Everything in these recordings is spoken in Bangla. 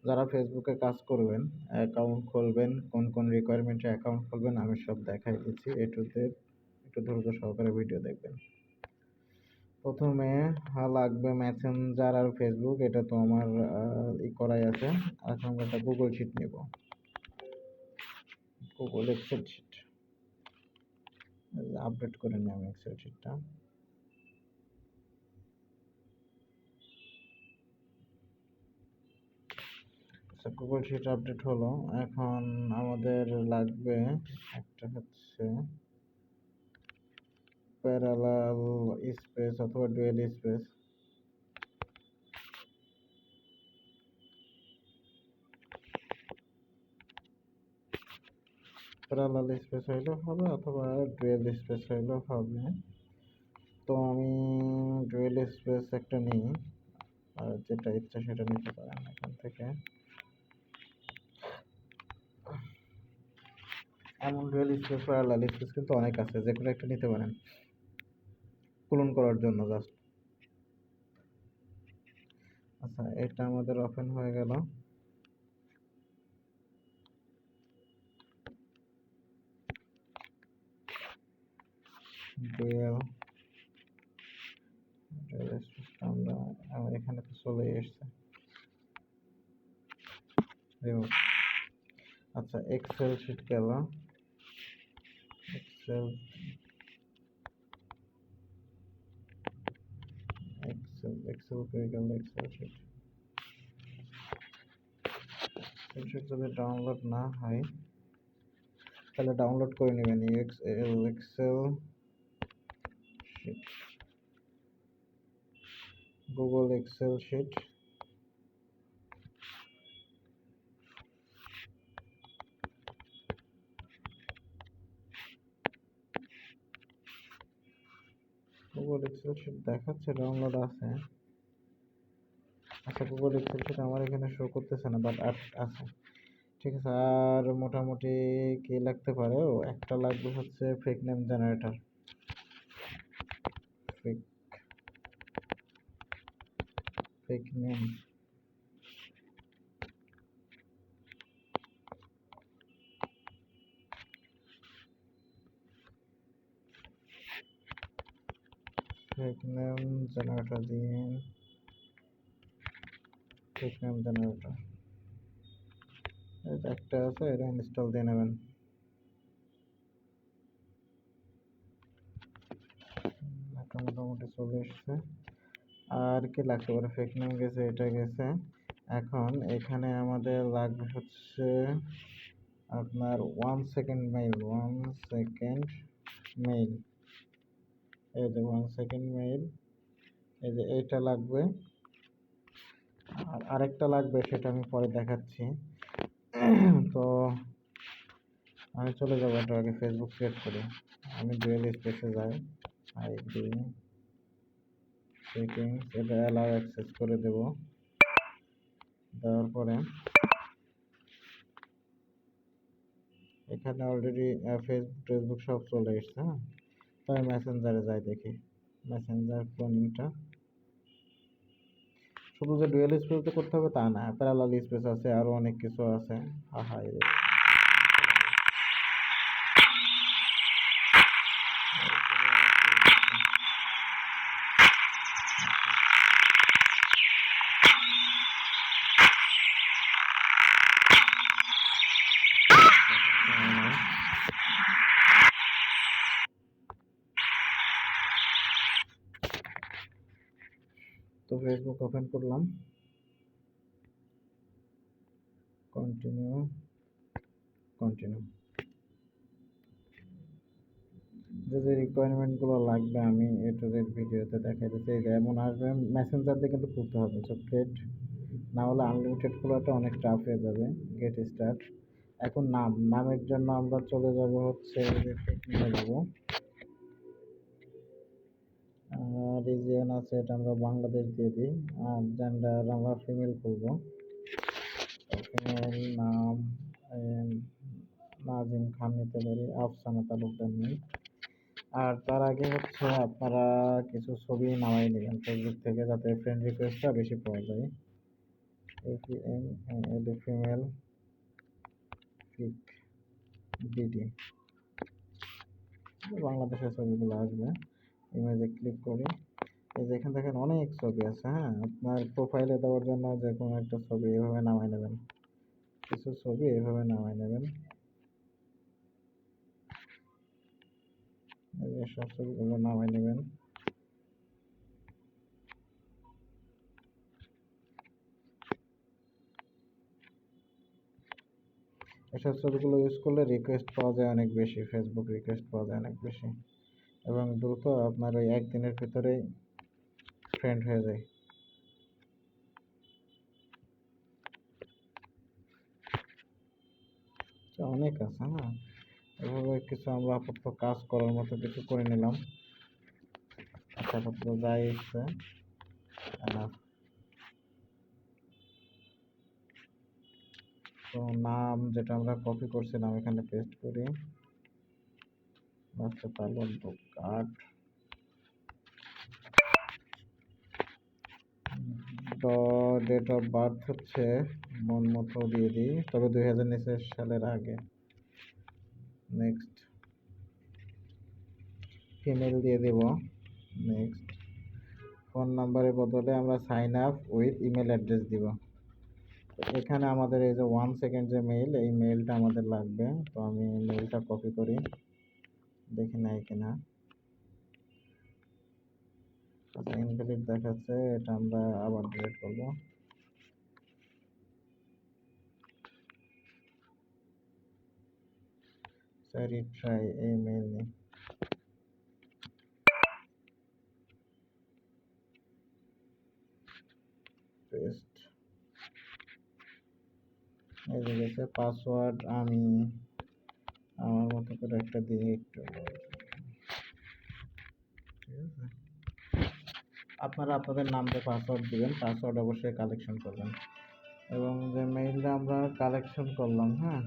যারা ফেসবুকে কাজ করবেন, অ্যাকাউন্ট খুলবেন, কোন কোন রিকোয়ারমেন্টে অ্যাকাউন্ট খুলবেন আমি সব দেখাই দিচ্ছি এ টু জেড। একটু ধৈর্য সহকারে ভিডিও দেখবেন। প্রথমে লাগবে মেসেঞ্জার আর ফেসবুক, এটা তো আমার করাই আছে। এখন আমরা একটা গুগল শিট নেব, গুগল এক্সেল শিট আপডেট করে নিই আমি এক্সেল শিটটা। আচ্ছা, গুগল শিট আপডেট হলো। এখন আমাদের লাগবে একটা হচ্ছে প্যারালাল স্পেস অথবা ডুয়েল স্পেস। প্যারালাল স্পেস হইলেও হবে অথবা ডুয়েল স্পেস হইলেও হবে। তো আমি ডুয়েল স্পেস একটা নিই, আর যেটা ইচ্ছা সেটা নিতে পারেন এখান থেকে। এমন ডুয়েল স্পেস প্যারালাল স্পেস কিন্তু অনেক আছে, যে কোনো একটা নিতে পারেন পূরণ করার জন্য জাস্ট। আচ্ছা, এটা আমাদের ওপেন হয়ে গেল। ডুয়েল স্পেসটা আমরা এখানে তো চলে এসছে। আচ্ছা, এক্সেল শিট গেল, এক্সেল এক্সেল এক্সেল পেয়ে গেল। এক্সেল শিট যদি ডাউনলোড না হয় তাহলে ডাউনলোড করে নেবেন Excel sheet, Google Excel sheet. Google Excel sheet দেখাচ্ছে ডাউনলোড আছে। আচ্ছা, গুগল এক্সেল শিট আমার এখানে শো করতেছে না, বাট আছে। ঠিক আছে, আর মোটামুটি কি লাগতে পারে? ও একটা লাগবে হচ্ছে fake name generator. Fake fake name fake name generator দিয়ে, ফেক নেম জেনারেটর একটা আছে, এটা ইনস্টল দিয়ে নেবেন। এটা মোটামুটি চলে এসছে। আর কি লাগতে পারে? ফেক নেম গেছে, এটা গেছে। এখন এখানে আমাদের লাগবে হচ্ছে আপনার 1 সেকেন্ড মেইল, 1 সেকেন্ড মেইল। এই যে 1 সেকেন্ড মেইল, এই যে এইটা লাগবে। আর আরেকটা লাগবে, সেটা আমি পরে দেখাচ্ছি। তো আমি চলে যাবো, এটা আগে ফেসবুক ক্রিয়েট করি। আমি ডুয়েল স্পেসে যাই, আইডি সেটিংস, এটা অ্যালাউ অ্যাক্সেস করে দেব। দেওয়ার পরে এখানে অলরেডি ফেসবুক সব চলে এসছে। হ্যাঁ, তো আমি মেসেঞ্জারে যাই, দেখি মেসেঞ্জার ক্লোনিংটা। শুধু যে ডুয়েল স্পেসে করতে হবে তা না, প্যারালাল স্পেস আছে, আরো অনেক কিছু আছে। আহা, তো ফেসবুক ওপেন করলাম, কন্টিনিউ কন্টিনিউ। যে রিকোয়ারমেন্টগুলো লাগবে আমি এ টু জেড ভিডিওতে দেখাই দিচ্ছি। এই যে এমন আসবে, মেসেঞ্জার দিয়ে কিন্তু খুলতে হবে। সো গেট, না হলে আনলিমিটেড খোলাটা অনেক টাফ হয়ে যাবে। Get start. এখন নামের জন্য আমরা চলে যাব হচ্ছে নেব। রিজিয়ন আছে, এটা আমরা বাংলাদেশ দিয়ে দিই। আর জেন্ডার আমরা ফিমেল করবো। ফিমেল নাম নাজিম খান নিতে পারি, আফসানা তালুকদার নেই। আর তার আগে হচ্ছে আপনারা কিছু ছবি নামাই নেবেন ফেসবুক থেকে, যাতে ফ্রেন্ড রিকোয়েস্টটা বেশি পাওয়া যায়। APM ফিমেল পিক বিডি, বাংলাদেশের ছবিগুলো আসবে। ইমেজে ক্লিক করি, এই যে এখান দেখেন অনেক ছবি আছে। হ্যাঁ, আপনার প্রোফাইলে দেওয়ার জন্য যে কোনো একটা ছবি এভাবে নামাই নেবেন, কিছু ছবি এভাবে নামাই নেবেন। এই যে সব ছবিগুলো নামাই নেবেন। এসব ছবিগুলো ইউজ করলে রিকোয়েস্ট পাওয়া যায় অনেক বেশি, ফেসবুক রিকোয়েস্ট পাওয়া যায় অনেক বেশি, এবং দ্রুত আপনার ওই একদিনের ভিতরেই ফ্রেন্ড হয়ে যায়। অনেক আছে। হ্যাঁ, এভাবে কিছু আমরা আপাতত কাজ করার মতো কিছু করে নিলাম। আচ্ছা, আপাতত যাই এসছে। তো নাম যেটা আমরা কপি করছিলাম এখানে পেস্ট করি, কার্ড ডেট অফ বার্থ হচ্ছে মন মতো দিয়ে দিই, তবে 2019 সালের আগে। নেক্সট, ফিমেল দিয়ে দেব। নেক্সট, ফোন নাম্বারের বদলে আমরা sign up with email address দিব। এখানে আমাদের এই যে 1 সেকেন্ড যে মেইল, এই মেইলটা আমাদের লাগবে। তো আমি মেইলটা কপি করি, দেখি নাই কিনা। আচ্ছা, ইনভ্যালিড দেখাচ্ছে, এটা আমরা আবার ডিলিট করব। রিট্রাই, এই মেইল নেই। পেস্ট, এই যে গেছে। পাসওয়ার্ড আমি আমার মতো করে একটা দিয়ে একটু, ঠিক আছে। আপনারা আপনাদের নাম দিয়ে পাসওয়ার্ড দিবেন, পাসওয়ার্ড অবশ্যই কালেকশন করবেন। এবং যে মেইলটা আমরা কালেকশন করলাম, হ্যাঁ,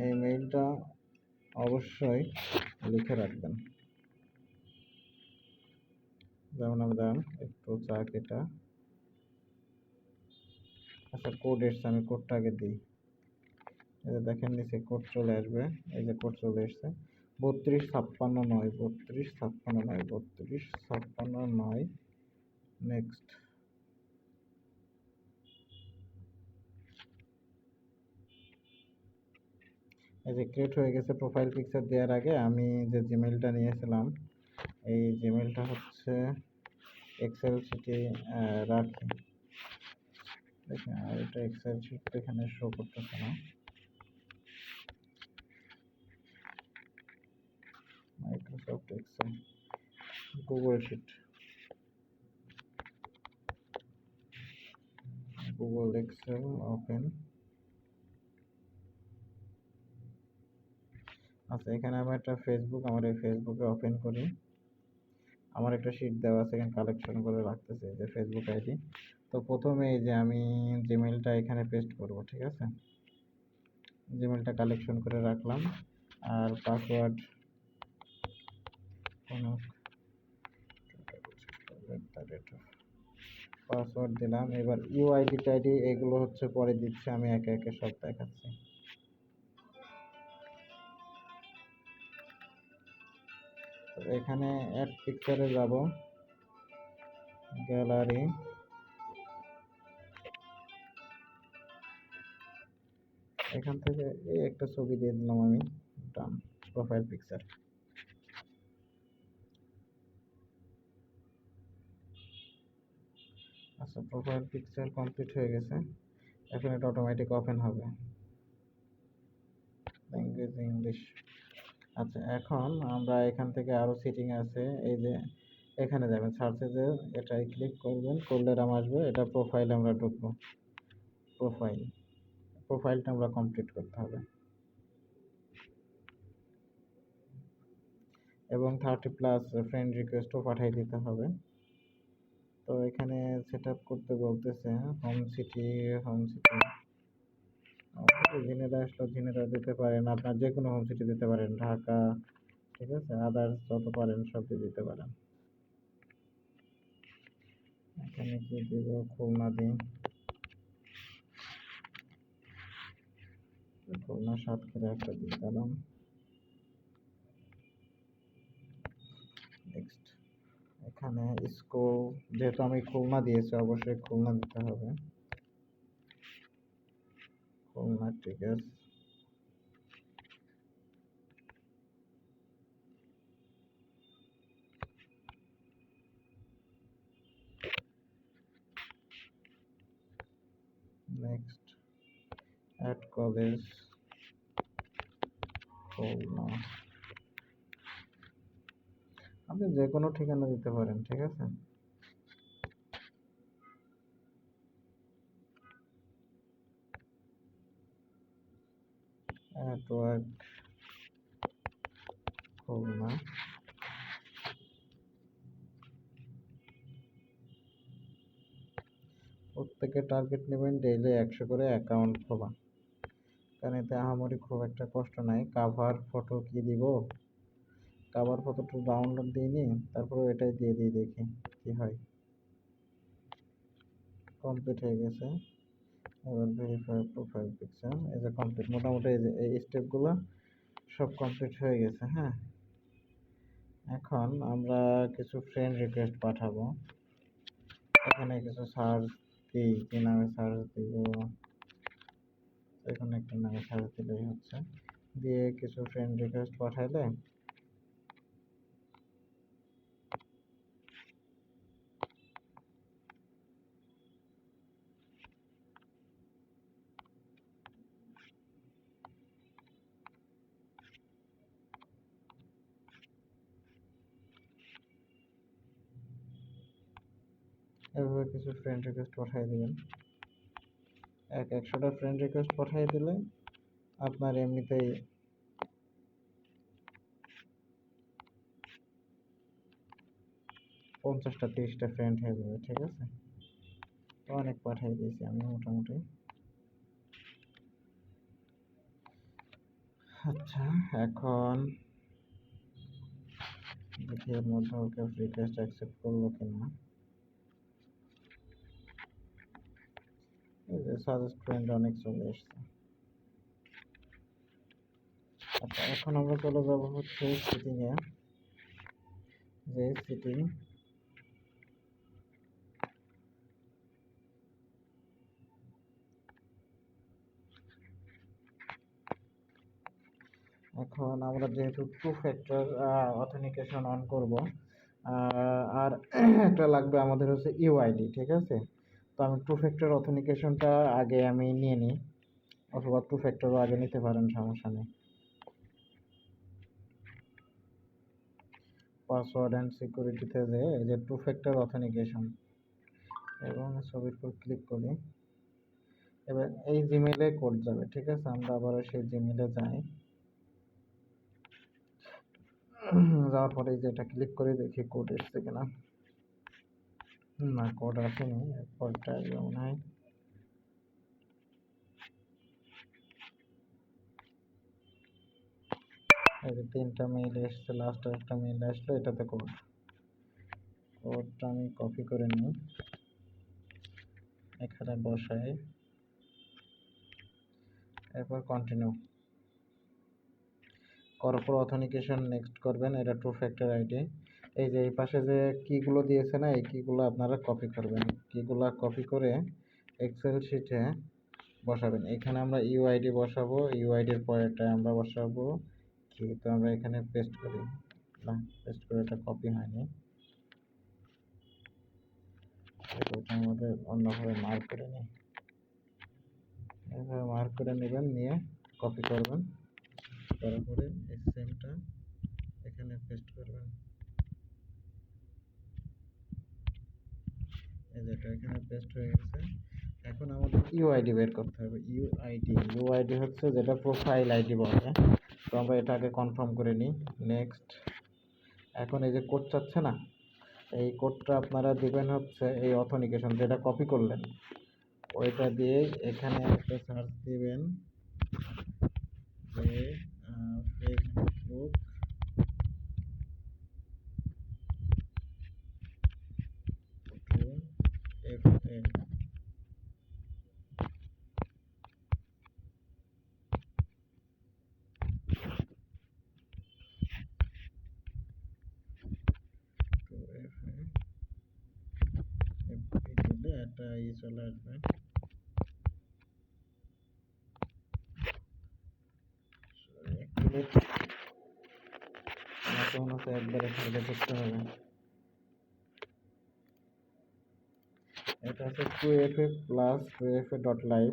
এই মেইলটা অবশ্যই লিখে রাখবেন। যেমন আমরা একটু চাক এটা। আচ্ছা, কোড এসছে, আমি কোডটা আগে দিই। এই যে দেখেন নিচে কোড চলে আসবে, এই যে কোড চলে এসছে 3256 9, 3256 9, 3256 9। নেক্সট, এই যে ক্রিয়েট হয়ে গেছে। প্রোফাইল পিকচার দেওয়ার আগে আমি যে জিমেলটা নিয়েছিলাম, এই জিমেলটা হচ্ছে এক্সেল শিটে রাখি। দেখেন, আর এটা এক্সেল শিট এখানে শো করতেছে না। Microsoft Excel, Google sheet, Google Excel open. আচ্ছা, এখানে আমি একটা ফেসবুক, আমার এই ফেসবুকে ওপেন করি। আমার একটা শিট দেওয়া আছে, এখানে কালেকশন করে রাখতেছে, যে ফেসবুক আইডি। তো প্রথমে এই যে আমি জিমেলটা এখানে পেস্ট করব, ঠিক আছে। জিমেলটা কালেকশন করে রাখলাম, আর পাসওয়ার্ড পাসওয়ার্ড দিলাম। এবার ইউআইডি টাইডি এগুলো হচ্ছে পরে দিচ্ছি, আমি একে একে সব দেখাচ্ছি। এখানে অ্যাড পিকচারে যাব, গ্যালারি, এখান থেকে এই একটা ছবি দিয়ে দিলাম আমি, ডান। প্রোফাইল পিকচার, আচ্ছা, প্রোফাইল পিকচার কমপ্লিট হয়ে গেছে। এখন এটা অটোমেটিক ওপেন হবে, ল্যাঙ্গুয়েজ ইংলিশ। আচ্ছা, এখন আমরা এখান থেকে আরো সেটিং আছে, এই যে এখানে যাবেন, সার্চে যে এটাই ক্লিক করবেন, করলে রাম আসবে। এটা প্রোফাইলে আমরা ঢুকবো, প্রোফাইলটা আমরা কমপ্লিট করতে হবে, এবং 30+ ফ্রেন্ড রিকোয়েস্টও পাঠিয়ে দিতে হবে। তো এখানে সেট আপ করতে বলতেছে হোম সিটি, ঝিনেদা আসলে ঝিনেদা দিতে পারেন, আপনার যে কোনো হোম সিটি দিতে পারেন, ঢাকা, ঠিক আছে, আদার্স যত পারেন সব দিতে পারেন। এখানে কি দিব, খুলনা দিই, খুলনা সাতক্ষীরা একটা দিয়ে দিলাম। নেক্সট এখানে স্কুল, যেহেতু আমি খুলনা দিয়েছি অবশ্যই খুলনা দিতে হবে, খুলনা, ঠিক আছে। নেক্সট অ্যাট কলেজ খুলনা, আপনি যে কোনো ঠিকানা দিতে পারেন, ঠিক আছে। অ্যাট ওয়ার্ক খুলনা, প্রত্যেকে টার্গেট নেবেন ডেইলি 100 করে অ্যাকাউন্ট খোলা, কারণ এতে আহামরি খুব একটা কষ্ট নাই। কাভার ফটো কি দিব, কাভার ফটোটা ডাউনলোড দিইনি, তারপরে এটাই দিয়ে দিই, দেখি কি হয়। কমপ্লিট হয়ে গেছে। এবার ভেরিফাই প্রোফাইল পিকচার, এই যে কমপ্লিট, মোটামুটি এই যে এই স্টেপগুলো সব কমপ্লিট হয়ে গেছে। হ্যাঁ, এখন আমরা কিছু ফ্রেন্ড রিকোয়েস্ট পাঠাবো। এখানে কিছু সার্চ দিই, কি নামে সার্চ দিব, এখানে একটা নামে সার্চ দিলেই হচ্ছে, দিয়ে কিছু ফ্রেন্ড রিকোয়েস্ট পাঠাইলে এভাবে কিছু ফ্রেন্ড রিকোয়েস্ট পাঠিয়ে দিবেন। 100টা ফ্রেন্ড রিকোয়েস্ট পাঠিয়ে দিলে আপনার এমনিতেই 50টা 30টা ফ্রেন্ড হয়ে যাবে, ঠিক আছে। তো অনেক পাঠিয়ে দিয়েছি আমি মোটামুটি। আচ্ছা, এখন দেখি এর মধ্যে ওকে রিকোয়েস্ট অ্যাকসেপ্ট করলো কিনা। এই যে সাজেস্ট ফ্রেন্ড অনেক চলে এসছে। আচ্ছা, এখন আমরা চলে যাব হচ্ছে সিটিং এ, যে সিটিং, এখন আমরা যেহেতু টু ফ্যাক্টর অথেন্টিকেশন অন করব, আর একটা লাগবে আমাদের হচ্ছে ইউআইডি, ঠিক আছে। তো আমি টু ফ্যাক্টর অথেন্টিকেশনটা আগে আমি নিয়ে নিই, অথবা টু ফ্যাক্টরও আগে নিতে পারেন, সমস্যা নেই। পাসওয়ার্ড অ্যান্ড সিকিউরিটিতে যে এই যে টু ফ্যাক্টর অথেন্টিকেশন, এবং ছবির উপর ক্লিক করি। এবার এই জিমেইলে কোড যাবে, ঠিক আছে। আমরা আবার সেই জিমেইলে যাই, যাওয়ার পরে যে এটা ক্লিক করে দেখি কোড এসছে কিনা। না, কোড আসেনি, কোডটা মনে হয় এই যে 3টা মেইল এসছে, লাস্ট একটা মেইল আসলো, এটাতে কোডটা আমি কপি করে নিই, এখানে বসাই, এরপর কন্টিনিউ করার পর অথেন্টিকেশন নেক্সট করবেন। এটা টু ফ্যাক্টর আইডি, এই যে এই পাশে যে কিগুলো দিয়েছে না, এই কিগুলো আপনারা কপি করবেন। কিগুলো কপি করে এক্সেল শিটে বসাবেন। এখানে আমরা ইউআইডি বসাবো, ইউআইডির পরেরটা আমরা বসাবো কি, তো আমরা এখানে পেস্ট করি, না পেস্ট করে এটা কপি হয়নি, এটা আমাদের অন্যভাবে মার্ক করে নিই, এভাবে মার্ক করে নেবেন, নিয়ে কপি করবেন, করার পরে এই সেমটা এখানে পেস্ট করবেন। এই যেটা এখানে পেস্ট হয়ে গেছে। এখন আমাদের ইউআইডি বের করতে হবে। ইউআইডি হচ্ছে যেটা প্রোফাইল আইডি বলে, তো আমরা এটা আগে কনফার্ম করে নিই। নেক্সট, এখন এই যে কোড চাচ্ছে না, এই কোডটা আপনারা দিবেন হচ্ছে এই অথেন্টিকেশন যেটা কপি করলেন, ওইটা দিয়ে এখানে একটা সার্চ দিবেন যে ফেসবুক ফটো একটা চলে আসবে। আমাকে মনে হচ্ছে একবারে খালি করতে হবে। এটা হচ্ছে 2fa plus 2fa dot live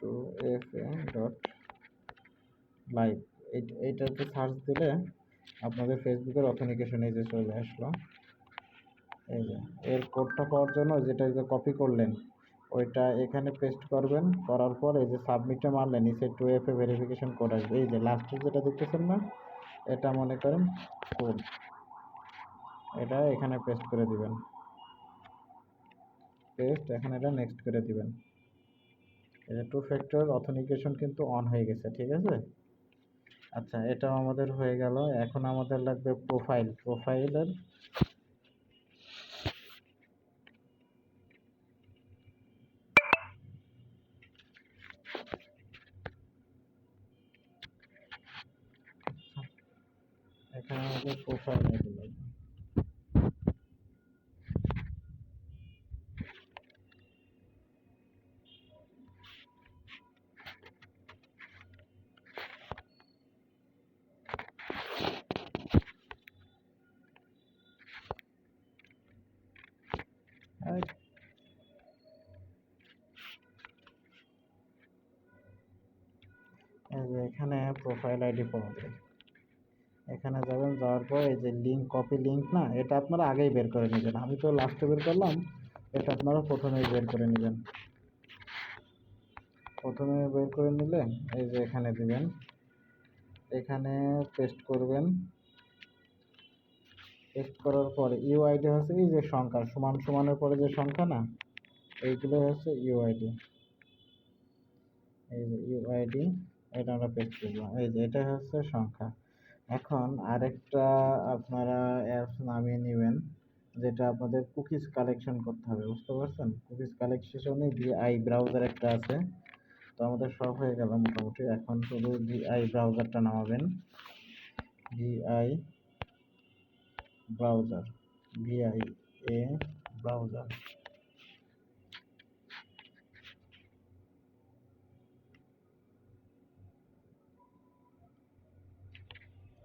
2fa dot live. এইটাতে সার্চ দিলে আপনাদের ফেসবুকের অথেন্টিকেশন এই যে চলে আসলো। এই যে এর কোডটা পাওয়ার জন্য যেটা কপি করলেন ওইটা এখানে পেস্ট করবেন, করার পর এই যে সাবমিটে মারলেন নিচে 2fa ভেরিফিকেশন কোড আসবে। এই যে লাস্টে যেটা দেখতেছেন না, এটা মনে করেন কোড, এটা এখানে পেস্ট করে দিবেন, পেস্ট এখানে এটা নেক্সট করে দিবেন। এই যে 2 ফ্যাক্টর অথেন্টিকেশন কিন্তু অন হয়ে গেছে, ঠিক আছে। আচ্ছা, এটাও আমাদের হয়ে গেল। এখন আমাদের লাগবে প্রোফাইল। প্রোফাইলের এখানে আমাদের প্রোফাইল আইডি লাগবে। এই যে এখানে প্রোফাইল আইডি পাওয়া যায়, এখানে যাবেন, যাওয়ার পর এই যে লিঙ্ক, কপি লিঙ্ক না, এটা আপনারা আগেই বের করে নেবেন। আমি তো লাস্টে বের করলাম, এটা আপনারা প্রথমেই বের করে নেবেন। প্রথমে বের করে নিলে এই যে এখানে দিবেন, এখানে পেস্ট করবেন। পেস্ট করার পরে ইউআইডি হচ্ছে এই যে সংখ্যা, সমান সমানের পরে যে সংখ্যা না, এইগুলো হচ্ছে ইউআইডি। এই যে ইউআইডি, এটা আমরা পেস্ট করলাম। এই যে এটা হচ্ছে সংখ্যা। এখন আরেকটা আপনারা অ্যাপস নামিয়ে নেবেন, যেটা আপনাদের কুকিজ কালেকশন করতে হবে, বুঝতে পারছেন। কুকিজ কালেকশনে ভিআই ব্রাউজার একটা আছে। তো আমাদের সব হয়ে গেল মোটামুটি। এখন শুধু ভিআই ব্রাউজারটা নামাবেন। ভিআই ব্রাউজার, ভিআই এ ব্রাউজার।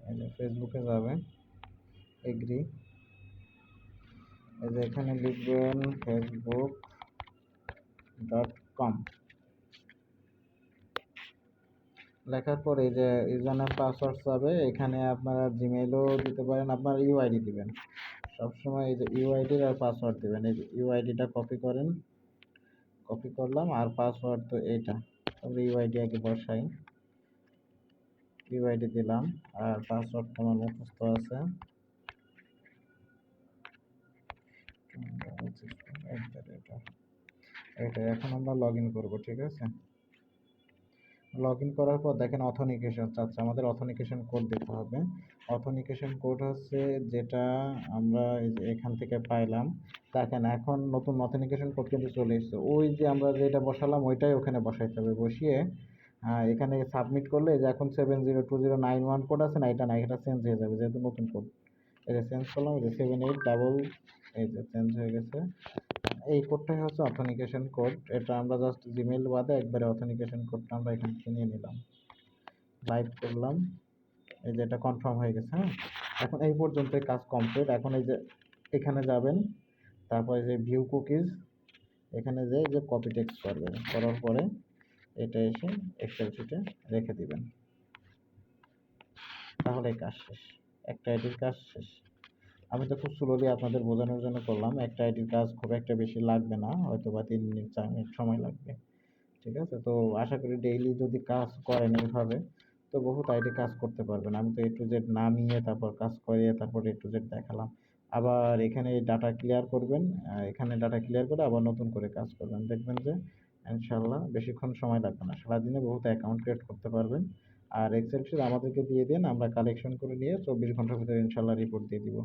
এই যে ফেসবুকে যাবেন, এগ্রি, এই যে এখানে লিখবেন facebook.com। লেখার পরে এই যে ইউজারনেম পাসওয়ার্ড যাবে, এখানে আপনারা জিমেইলও দিতে পারেন, আপনার ইউআইডি দিবেন সবসময়। এই যে ইউআইডি আর পাসওয়ার্ড দিবেন। এই যে ইউআইডিটা কপি করেন, কপি করলাম, আর পাসওয়ার্ড তো এইটা, তবে ইউআইডি আগে বসাই। ইউআইডি দিলাম, আর পাসওয়ার্ডটা আমার মুখস্থ আছে। এটা এখন আমরা লগ ইন করবো, ঠিক আছে। লগ ইন করার পর দেখেন অথেন্টিকেশন চাচ্ছে, আমাদের অথেন্টিকেশন কোড দিতে হবে। অথেন্টিকেশন কোড হচ্ছে যেটা আমরা এখান থেকে পাইলাম। দেখেন এখন নতুন অথেন্টিকেশন কোড কিন্তু চলে এসেছে। ওই যে আমরা যেটা বসালাম ওইটাই ওখানে বসাইতে হবে, বসিয়ে এখানে সাবমিট করলে যে এখন 702091 কোড আছে না, এটা না, এটা চেঞ্জ হয়ে যাবে যেহেতু নতুন কোড। এটা চেঞ্জ করলাম, এই যে 78 এই যে চেঞ্জ হয়ে গেছে। এই কোডটাই হচ্ছে অথেন্টিকেশন কোড। এটা আমরা জাস্ট জিমেইল বাদে একবারে অথেন্টিকেশন কোডটা আমরা এখান থেকে নিয়ে নিলাম, লাইভ করলাম। এই যে এটা কনফার্ম হয়ে গেছে। হ্যাঁ, এখন এই পর্যন্ত কাজ কমপ্লিট। এখন এই যে এখানে যাবেন, তারপরে যে ভিউ কুকিজ, এখানে যে কপি টেক্সট করবেন, করার পরে এটা এসে এক্সেল শিটে রেখে দিবেন। তাহলে কাজ শেষ, একটা আইডির কাজ শেষ। আমি তো খুব স্লোলি আপনাদের বোঝানোর জন্য করলাম। একটা আইডির কাজ খুব একটা বেশি লাগবে না, হয়তো বা 3 মিনিট 4 মিনিট সময় লাগবে, ঠিক আছে। তো আশা করি ডেইলি যদি কাজ করেন এইভাবে, তো বহুত আইডি কাজ করতে পারবেন। আমি তো এ টু জেড নামিয়ে তারপর কাজ করিয়ে তারপর এ টু জেড দেখালাম। আবার এখানে ডাটা ক্লিয়ার করবেন, এখানে ডাটা ক্লিয়ার করে আবার নতুন করে কাজ করবেন, দেখবেন যে ইনশাল্লাহ বেশিক্ষণ সময় লাগবে না, সারাদিনে বহুত অ্যাকাউন্ট ক্রিয়েট করতে পারবেন। আর এক্সেল শিট আমাদেরকে দিয়ে দিন, আমরা কালেকশন করে নিয়ে 24 ঘন্টার ভিতরে ইনশাল্লাহ রিপোর্ট দিয়ে দিব।